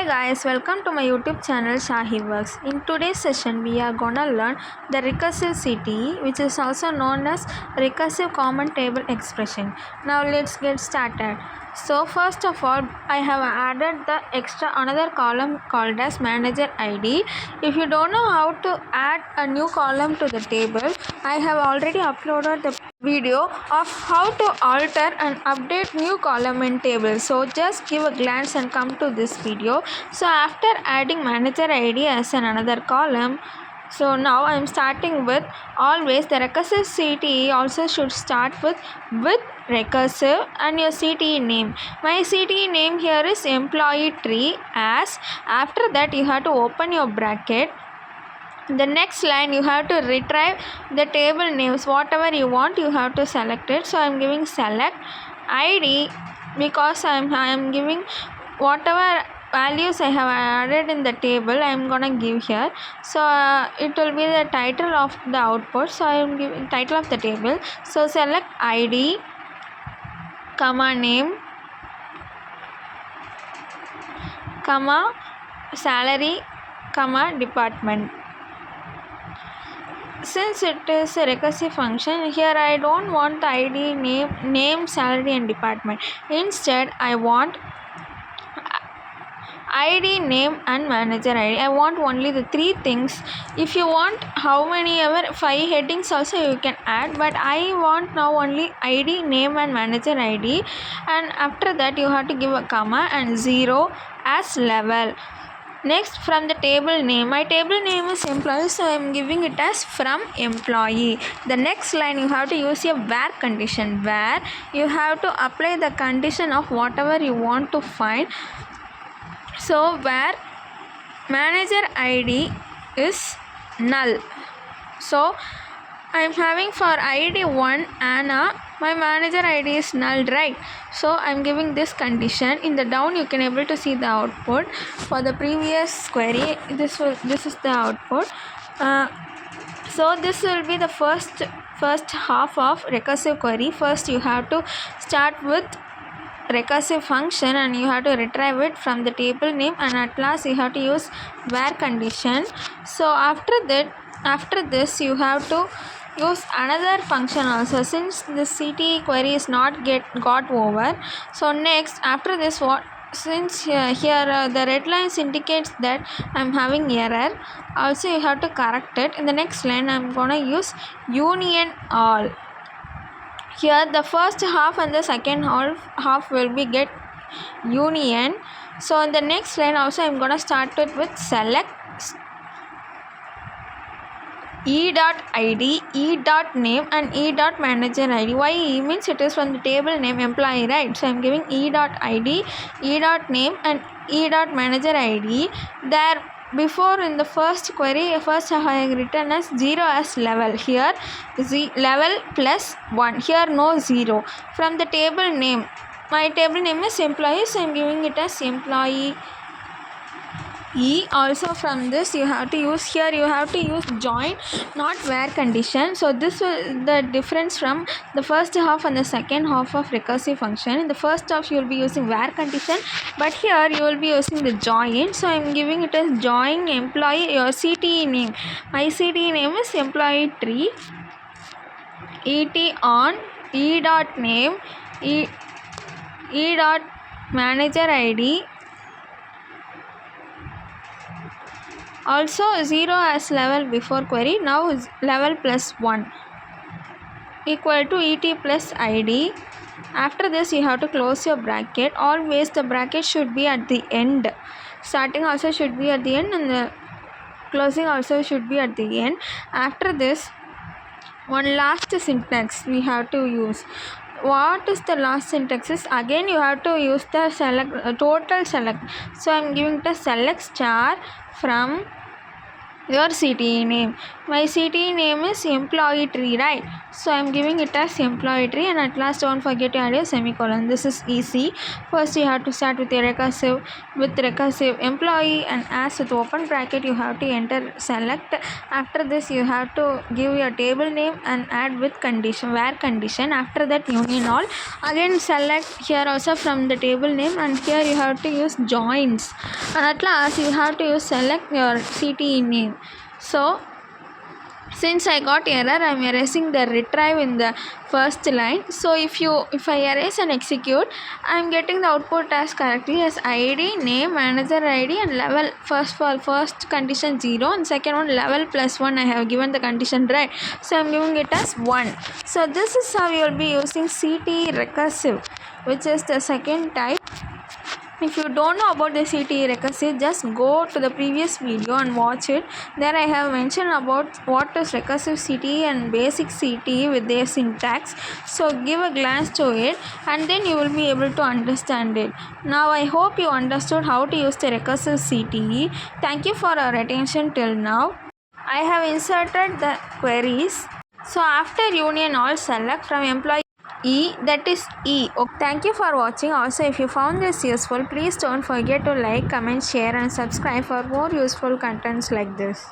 Hi guys, welcome to my YouTube channel Shahi Works. In today's session, we are gonna learn the recursive CTE, which is also known as recursive common table expression. Now let's get started. So first of all, I have added the another column called as manager ID. If you don't know how to add a new column to the table, I have already uploaded the video of how to alter and update new column in table. So just give a glance and come to this video. So after adding manager ID as another column, so now I am starting with always the recursive CTE also should start with recursive and your CTE name. My CTE name here is employee tree. As after that you have to open your bracket. The next line you have to retrieve the table names, whatever you want you have to select it. So I am giving select ID because I am giving whatever values I have added in the table I am gonna give here. So it will be the title of the output. So I am giving title of the table. So select ID comma name comma salary comma department. Since it is a recursive function, here I don't want the ID name salary and department. Instead I want ID name and manager ID. I want only the three things. If you want how many ever 5 headings also you can add, but I want now only ID name and manager ID, and after that you have to give a comma and 0 as level. Next, from the table name, my table name is employee, so I am giving it as from employee. The next line you have to use a where condition, where you have to apply the condition of whatever you want to find. So where manager ID is null, so I am having for ID 1 Anna, my manager ID is null, right? So I am giving this condition. In the down you can able to see the output for the previous query. This is the output. So this will be the first half of recursive query. First you have to start with recursive function and you have to retrieve it from the table name, and at last you have to use where condition. So after this you have to use another function also, since the CTE query is not got over. So next after this, since here the red lines indicates that I am having error, also you have to correct it. In the next line I am gonna use union all. Here the first half and the second half will be get union. So in the next line also I am gonna start it with select E dot ID, E dot name and E dot manager ID. Why E means it is from the table name employee, right? So I am giving E dot ID, E dot name and E dot manager ID. There before in the first query, first I have written as 0 as level. Here level plus 1. Here no 0. From the table name, my table name is employee, so I am giving it as employee E. Also from this you have to use, here you have to use join, not where condition. So this will the difference from the first half and the second half of recursive function. In the first half you will be using where condition, but here you will be using the join. So I am giving it as join employee, your CTE name. My CTE name is employee tree, ET on E dot name, E dot manager ID. Also 0 as level before query, now is level plus 1 equal to ET plus ID. After this you have to close your bracket. Always the bracket should be at the end. Starting also should be at the end and the closing also should be at the end. After this, one last syntax we have to use. What is the last syntax is, again you have to use the select total select. So I am giving the select star from your CTE name. My CTE name is employee tree, right? So I'm giving it as employee tree, and at last don't forget to add a semicolon. This is easy. First you have to start with a recursive employee, and as with open bracket you have to enter select. After this you have to give your table name and add with condition, where condition. After that union all. Again select here also from the table name, and here you have to use joins, and at last you have to use select your CTE name. So since I got error, I am erasing the retrieve in the first line. So if I erase and execute, I am getting the output as correctly as ID, name, manager ID, and level. First condition 0, and second one level plus 1. I have given the condition right, so I am giving it as 1. So this is how you will be using CTE recursive, which is the second type. If you don't know about the CTE recursive, just go to the previous video and watch it. There I have mentioned about what is recursive CTE and basic CTE with their syntax. So give a glance to it, and then you will be able to understand it. Now I hope you understood how to use the recursive CTE. Thank you for your attention till now. I have inserted the queries. So after union all, select from employee E, that is E. Okay. Thank you for watching. Also, if you found this useful, please don't forget to like, comment, share and subscribe for more useful contents like this.